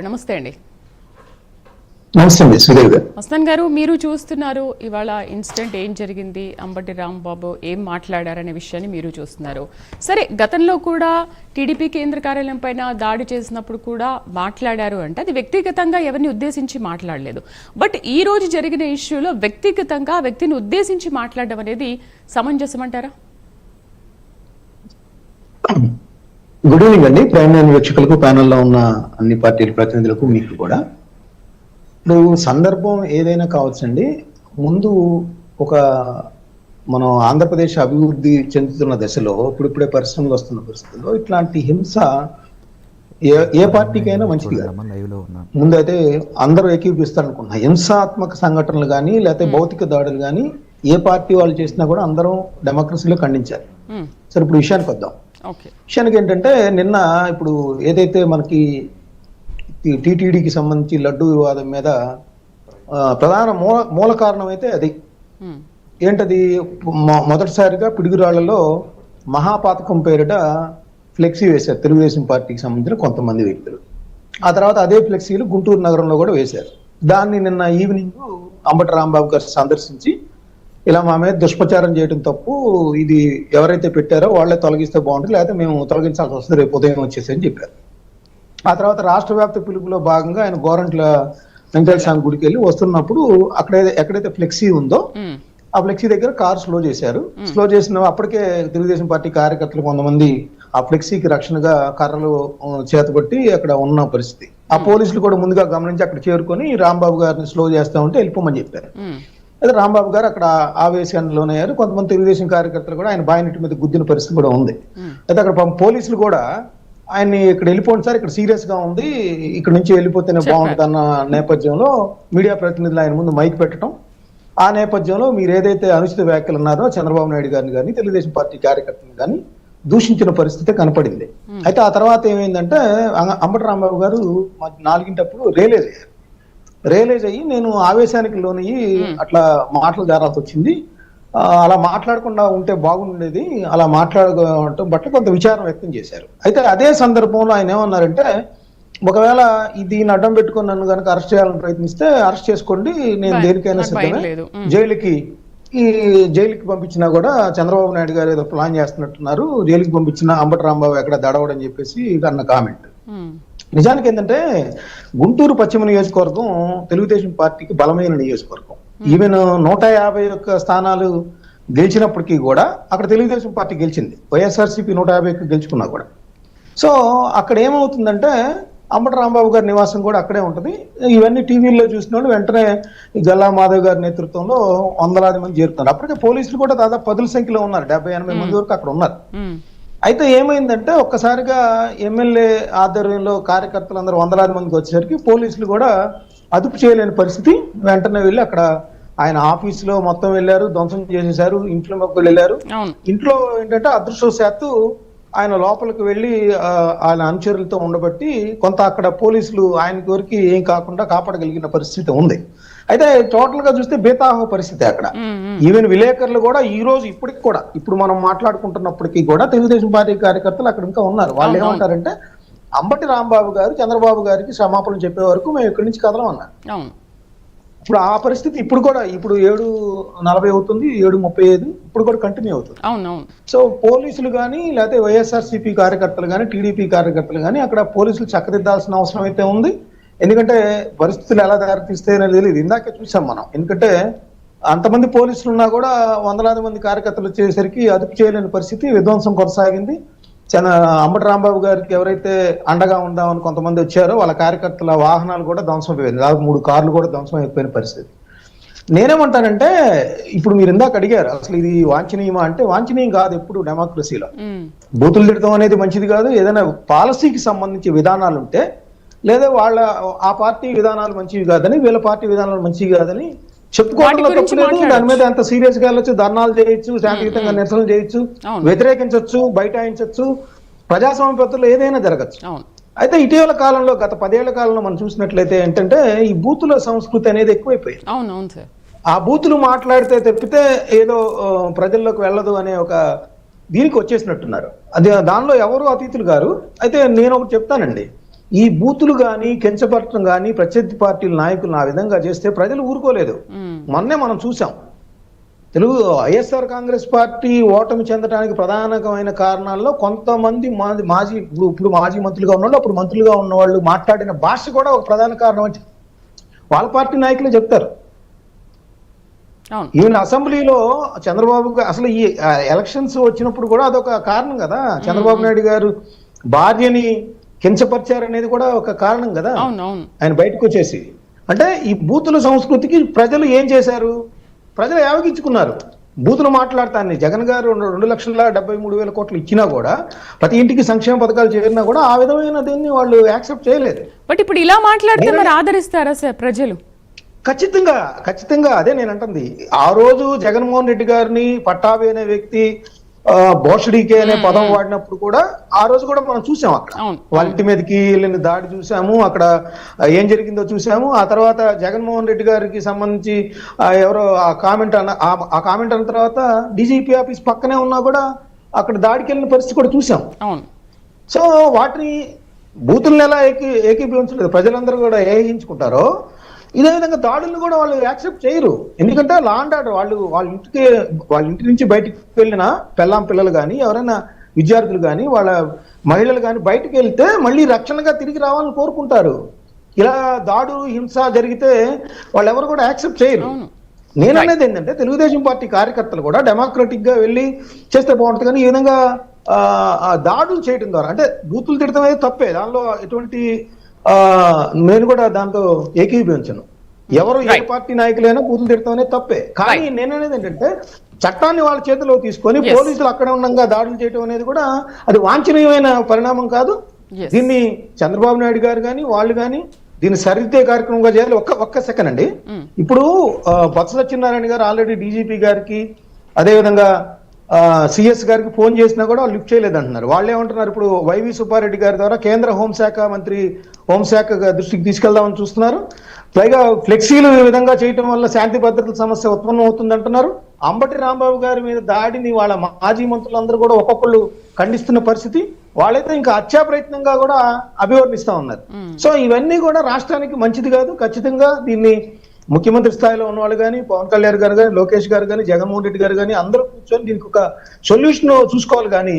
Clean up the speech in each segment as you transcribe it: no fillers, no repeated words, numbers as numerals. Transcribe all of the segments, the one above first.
నమస్తే అండి. నమస్తే అండి శ్రీదేవి గారు. మస్తాన్ గారు, మీరు చూస్తున్నారు ఇవాళ ఇన్సిడెంట్ ఏం జరిగింది, అంబటి రాంబాబు ఏం మాట్లాడారనే విషయాన్ని మీరు చూస్తున్నారు. సరే, గతంలో కూడా టీడీపీ కేంద్ర కార్యాలయం పైన దాడి చేసినప్పుడు కూడా మాట్లాడారు అంటే అది వ్యక్తిగతంగా ఎవరిని ఉద్దేశించి మాట్లాడలేదు. బట్ ఈ రోజు జరిగిన ఇష్యూలో వ్యక్తిగతంగా వ్యక్తిని ఉద్దేశించి మాట్లాడడం అనేది సమంజసం అంటారా? గుడ్ ఈవినింగ్ అండి. ప్రైమ్ లైన్ వీక్షకులకు, ప్యానెల్లో ఉన్న అన్ని పార్టీల ప్రతినిధులకు, మీకు కూడా. ఇప్పుడు సందర్భం ఏదైనా కావచ్చండి. ముందు ఒక మనం ఆంధ్రప్రదేశ్ అభివృద్ధి చెందుతున్న దశలో ఇప్పుడిప్పుడే పరిశ్రమలు వస్తున్న పరిస్థితుల్లో ఇట్లాంటి హింస ఏ పార్టీకైనా మంచిది కాదు. ముందైతే అందరూ ఏకీపిస్తారనుకుంటున్నా. హింసాత్మక సంఘటనలు కానీ లేకపోతే భౌతిక దాడులు కానీ ఏ పార్టీ వాళ్ళు చేసినా కూడా అందరం డెమోక్రసీలో ఖండించాలి. సరే, ఇప్పుడు విషయానికి వద్దాం. విషయానికి ఏంటంటే, నిన్న ఇప్పుడు ఏదైతే మనకి టీటీడీకి సంబంధించి లడ్డు వివాదం మీద ప్రధాన మూల కారణం అయితే అది ఏంటది, మొదటిసారిగా పిడుగురాళ్లలో మహాపాతకం పేరిట ఫ్లెక్సీ వేశారు తెలుగుదేశం పార్టీకి సంబంధించిన కొంతమంది వ్యక్తులు. ఆ తర్వాత అదే ఫ్లెక్సీలు గుంటూరు నగరంలో కూడా వేశారు. దాన్ని నిన్న ఈవినింగ్ అంబటి రాంబాబు గారు సందర్శించి, ఇలా మా మీద దుష్ప్రచారం చేయడం తప్పు, ఇది ఎవరైతే పెట్టారో వాళ్ళే తొలగిస్తే బాగుంటుంది, లేకపోతే మేము తొలగించాల్సి వస్తుంది, రేపు ఉదయం వచ్చేసి అని చెప్పారు. ఆ తర్వాత రాష్ట్ర వ్యాప్త పిలుపులో భాగంగా ఆయన గోరంట్ల వెంకటేశ్వర స్వామి గుడికి వెళ్ళి వస్తున్నప్పుడు అక్కడ ఎక్కడైతే ఫ్లెక్సీ ఉందో ఆ ఫ్లెక్సీ దగ్గర కారు స్లో చేశారు. స్లో చేసిన అప్పటికే తెలుగుదేశం పార్టీ కార్యకర్తలు కొంతమంది ఆ ఫ్లెక్సీకి రక్షణగా కర్రలు చేతబట్టి అక్కడ ఉన్న పరిస్థితి. ఆ పోలీసులు కూడా ముందుగా గమనించి అక్కడ చేరుకొని రాంబాబు గారిని స్లో చేస్తా ఉంటే వెళ్ళిపోమని చెప్పారు. అయితే రాంబాబు గారు అక్కడ ఆవేశాల్లోనయ్యారు. కొంతమంది తెలుగుదేశం కార్యకర్తలు కూడా ఆయన బాయినటి మీద గుద్దిన పరిస్థితి కూడా ఉంది. అయితే అక్కడ పోలీసులు కూడా ఆయన్ని ఇక్కడ వెళ్ళిపోండి సార్, ఇక్కడ సీరియస్ గా ఉంది, ఇక్కడ నుంచి వెళ్ళిపోతేనే బాగుంటుంది అన్న నేపథ్యంలో మీడియా ప్రతినిధులు ఆయన ముందు మైక్ పెట్టడం. ఆ నేపథ్యంలో మీరు ఏదైతే అనుచిత వ్యాఖ్యలు ఉన్నారో చంద్రబాబు నాయుడు గారిని కానీ తెలుగుదేశం పార్టీ కార్యకర్తలను కానీ దూషించిన పరిస్థితి కనపడింది. అయితే ఆ తర్వాత ఏమైందంటే, అంబటి రాంబాబు గారు 4 రియలైజ్ అయ్యి నేను ఆవేశానికి లోనయ్యి అట్లా మాటలు జారాల్సి వచ్చింది, అలా మాట్లాడకుండా ఉంటే బాగుండేది, అలా మాట్లాడటం బట్టి కొంత విచారం వ్యక్తం చేశారు. అయితే అదే సందర్భంలో ఆయన ఏమన్నారంటే, ఒకవేళ దీన్ని అడ్డం పెట్టుకుని నన్ను కనుక అరెస్ట్ చేయాలని ప్రయత్నిస్తే అరెస్ట్ చేసుకోండి, నేను దేనికైనా సిద్ధమే, జైలుకి పంపించినా కూడా చంద్రబాబు నాయుడు గారు ఏదో ప్లాన్ చేస్తున్నట్టున్నారు, జైలుకి పంపించిన అంబటి రాంబాబు ఎక్కడ దడవడని చెప్పేసి అన్న కామెంట్. నిజానికి ఏంటంటే, గుంటూరు పశ్చిమ నియోజకవర్గం తెలుగుదేశం పార్టీకి బలమైన నియోజకవర్గం. ఈవెన్ 151 స్థానాలు గెలిచినప్పటికీ కూడా అక్కడ తెలుగుదేశం పార్టీ గెలిచింది. వైఎస్ఆర్సీపీ 150 గెలుచుకున్నా కూడా. సో అక్కడ ఏమవుతుందంటే, అంబటి రాంబాబు గారి నివాసం కూడా అక్కడే ఉంటుంది. ఇవన్నీ టీవీల్లో చూసిన వాళ్ళు వెంటనే గల్లా మాధవ్ గారి నేతృత్వంలో వందలాది మంది చేరుతున్నారు. అప్పటికే పోలీసులు కూడా దాదాపు 10 సంఖ్యలో ఉన్నారు, 70-80 మంది వరకు అక్కడ ఉన్నారు. అయితే ఏమైందంటే, ఒక్కసారిగా ఎమ్మెల్యే ఆధ్వర్యంలో కార్యకర్తలు అందరూ వందలాది మందికి వచ్చేసరికి పోలీసులు కూడా అదుపు చేయలేని పరిస్థితి. వెంటనే వెళ్ళి అక్కడ ఆయన ఆఫీసులో మొత్తం వెళ్ళారు, ధ్వంసం చేసేశారు, ఇంట్లో వెళ్ళారు. ఇంట్లో ఏంటంటే అదృష్టవశాత్తు ఆయన లోపలికి వెళ్ళి ఆయన అనుచరులతో ఉండబట్టి కొంత అక్కడ పోలీసులు ఆయన వరకు ఏం కాకుండా కాపాడగలిగిన పరిస్థితి ఉంది. అయితే టోటల్ గా చూస్తే బేతాహ పరిస్థితి అక్కడ. ఈవెన్ విలేకరులు కూడా ఈ రోజు ఇప్పటికి కూడా, ఇప్పుడు మనం మాట్లాడుకుంటున్నప్పటికీ కూడా తెలుగుదేశం పార్టీ కార్యకర్తలు అక్కడ ఇంకా ఉన్నారు. వాళ్ళు ఏమంటారంటే, అంబటి రాంబాబు గారు చంద్రబాబు గారికి క్షమాపణలు చెప్పే వరకు మేము ఇక్కడి నుంచి కదలం అన్నారు. ఇప్పుడు ఆ పరిస్థితి ఇప్పుడు కూడా, ఇప్పుడు 7:40 అవుతుంది, 7:35 ఇప్పుడు కూడా కంటిన్యూ అవుతుంది. సో పోలీసులు కానీ లేకపోతే వైఎస్ఆర్సీపీ కార్యకర్తలు కానీ టీడీపీ కార్యకర్తలు కానీ అక్కడ పోలీసులు చక్కదిద్దాల్సిన అవసరం అయితే ఉంది. ఎందుకంటే పరిస్థితులు ఎలా దారితీస్తాయో తెలియదు. ఇందాకే చూసాం మనం. ఎందుకంటే అంతమంది పోలీసులు ఉన్నా కూడా వందలాది మంది కార్యకర్తలు వచ్చేసరికి అదుపు చేయలేని పరిస్థితి, విధ్వంసం కొనసాగింది. అంబటి రాంబాబు గారికి ఎవరైతే అండగా ఉందామని కొంతమంది వచ్చారో వాళ్ళ కార్యకర్తల వాహనాలు కూడా ధ్వంసం అయిపోయింది. దాదాపు 3 కార్లు కూడా ధ్వంసం అయిపోయిన పరిస్థితి. నేనేమంటానంటే, ఇప్పుడు మీరు ఇందాక అడిగారు అసలు ఇది వాంఛనీయమా అంటే, వాంఛనీయం కాదు ఎప్పుడు డెమోక్రసీలో. బూతులు తిడతాం అనేది మంచిది కాదు. ఏదైనా పాలసీకి సంబంధించి విధానాలు ఉంటే, లేదా ఆ పార్టీ విధానాలు మంచివి కాదని, వీళ్ళ పార్టీ విధానాలు మంచివి కాదని చెప్పుకోవడంలో తప్పలేదు. దాని మీద ఎంత సీరియస్ గా వెళ్ళొచ్చు, ధర్నాలు చేయొచ్చు, శాంతియుతంగా నిరసనలు చేయొచ్చు, వ్యతిరేకించవచ్చు, బైఠాయించవచ్చు, ప్రజాస్వామ్య పద్ధతిలో ఏదైనా జరగచ్చు. అయితే ఇటీవల కాలంలో గత 10 ఏళ్ల కాలంలో మనం చూసినట్లయితే ఏంటంటే, ఈ బూతుల సంస్కృతి అనేది ఎక్కువైపోయింది. ఆ బూతులు మాట్లాడితే తప్పితే ఏదో ప్రజల్లోకి వెళ్ళదు అనే ఒక దీనికి వచ్చేసినట్టున్నారు. అది దానిలో ఎవరు అతిథులు గారు. అయితే నేను ఒకటి చెప్తానండి, ఈ బూతులు కానీ కించపరచడం కానీ ప్రత్యర్థి పార్టీల నాయకులు ఆ విధంగా చేస్తే ప్రజలు ఊరుకోలేదు. మొన్నే మనం చూసాం. తెలుగు వైఎస్ఆర్ కాంగ్రెస్ పార్టీ ఓటమి చెందడానికి ప్రధానమైన కారణాల్లో కొంతమంది ఇప్పుడు మాజీ మంత్రులుగా ఉన్నవాళ్ళు, అప్పుడు మంత్రులుగా ఉన్నవాళ్ళు మాట్లాడిన భాష కూడా ఒక ప్రధాన కారణం అని వాళ్ళ పార్టీ నాయకులే చెప్తారు. ఈవెన్ అసెంబ్లీలో చంద్రబాబు అసలు ఈ ఎలక్షన్స్ వచ్చినప్పుడు కూడా అదొక కారణం కదా. చంద్రబాబు నాయుడు గారు భార్యని కించపరిచారనేది కూడా ఒక కారణం కదా. ఆయన బయటకు వచ్చేసి అంటే ఈ బూతుల సంస్కృతికి ప్రజలు ఏం చేశారు, ప్రజలు యావగించుకున్నారు. బూతులు మాట్లాడతాన్ని జగన్ గారు 2,73,000 కోట్లు ఇచ్చినా కూడా, ప్రతి ఇంటికి సంక్షేమ పథకాలు చేరినా కూడా ఆ విధమైన దీన్ని వాళ్ళు యాక్సెప్ట్ చేయలేదు. బట్ ఇప్పుడు ఇలా మాట్లాడితే మరి ఆదరిస్తారా సార్ ప్రజలు? ఖచ్చితంగా అదే నేను అంటుంది. ఆ రోజు జగన్మోహన్ రెడ్డి గారిని పట్టాభి అనే వ్యక్తి భోషడికే అనే పదం వాడినప్పుడు కూడా ఆ రోజు కూడా మనం చూసాం. అక్కడ వాళ్ళ ఇంటి మీదకి వెళ్ళిన దాడి చూసాము, అక్కడ ఏం జరిగిందో చూసాము. ఆ తర్వాత జగన్మోహన్ రెడ్డి గారికి సంబంధించి ఎవరో ఆ కామెంట్ అన్న తర్వాత డీజీపీ ఆఫీస్ పక్కనే ఉన్నా కూడా అక్కడ దాడికి వెళ్ళిన పరిస్థితి కూడా చూసాం. సో వాటిని బూతులను ఎలా ఏకీభవించలేదు, ప్రజలందరూ కూడా ఏహించుకుంటారో ఇదే విధంగా దాడులను కూడా వాళ్ళు యాక్సెప్ట్ చేయరు. ఎందుకంటే లా అండ్ ఆర్డర్ వాళ్ళ ఇంటి నుంచి బయటికి వెళ్ళిన పిల్లలు కానీ ఎవరైనా విద్యార్థులు కానీ వాళ్ళ మహిళలు కానీ బయటకు వెళ్తే మళ్ళీ రక్షణగా తిరిగి రావాలని కోరుకుంటారు. ఇలా హింస జరిగితే వాళ్ళు ఎవరు కూడా యాక్సెప్ట్ చేయరు. నేను అనేది ఏంటంటే తెలుగుదేశం పార్టీ కార్యకర్తలు కూడా డెమోక్రటిక్ గా వెళ్ళి చేస్తే బాగుంటుంది. కానీ ఈ విధంగా దాడులు చేయడం ద్వారా అంటే బూతులు తిడటం అనేది తప్పే, దానిలో ఎటువంటి నేను కూడా దాంతో ఏకీభవించను. ఎవరు ఏ పార్టీ నాయకులైనా బూతులు తిడతాం అనేది తప్పే. కానీ నేననేది ఏంటంటే చట్టాన్ని వాళ్ళ చేతిలో తీసుకొని పోలీసులు అక్కడ ఉండగా దాడులు చేయడం అనేది కూడా అది వాంఛనీయమైన పరిణామం కాదు. దీన్ని చంద్రబాబు నాయుడు గారు కానీ వాళ్ళు కానీ దీన్ని సరిదిద్దే కార్యక్రమంగా చేయాలి. ఒక్క సెకండ్ అండి. ఇప్పుడు బొత్స సత్యనారాయణ గారు ఆల్రెడీ డీజీపీ గారికి అదేవిధంగా సిఎస్ గారికి ఫోన్ చేసినా కూడా వాళ్ళు లిఫ్ట్ చేయలేదు అంటున్నారు. వాళ్ళు ఏమంటున్నారు, ఇప్పుడు వైవి సుబ్బారెడ్డి గారి ద్వారా కేంద్ర హోంశాఖ మంత్రి హోంశాఖ దృష్టికి తీసుకెళ్దామని చూస్తున్నారు. పైగా ఫ్లెక్సీలు ఈ విధంగా చేయటం వల్ల శాంతి భద్రతల సమస్య ఉత్పన్నం అవుతుంది అంటున్నారు. అంబటి రాంబాబు గారి మీద దాడిని వాళ్ళ మాజీ మంత్రులందరూ కూడా ఒక్కొక్కళ్ళు ఖండిస్తున్న పరిస్థితి. వాళ్ళైతే ఇంకా హత్యా ప్రయత్నంగా కూడా అభివర్ణిస్తా ఉన్నారు. సో ఇవన్నీ కూడా రాష్ట్రానికి మంచిది కాదు. ఖచ్చితంగా దీన్ని ముఖ్యమంత్రి స్థాయిలో ఉన్న వాళ్ళు కానీ, పవన్ కళ్యాణ్ గారు కానీ, లోకేష్ గారు కానీ, జగన్మోహన్ రెడ్డి గారు కానీ అందరూ కూర్చొని దీనికి ఒక సొల్యూషన్ చూసుకోవాలి. కానీ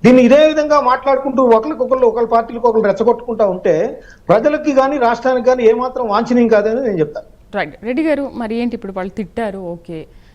దీన్ని ఇదే విధంగా మాట్లాడుకుంటూ ఒకళ్ళ పార్టీలకు ఒకళ్ళు రెచ్చగొట్టుకుంటా ఉంటే ప్రజలకి కానీ రాష్ట్రానికి కానీ ఏమాత్రం వాంఛనీయం కాదని నేను చెప్తాను. రైట్ రెడ్డి గారు, మరి ఏంటి ఇప్పుడు వాళ్ళు తిట్టారు, ఓకే,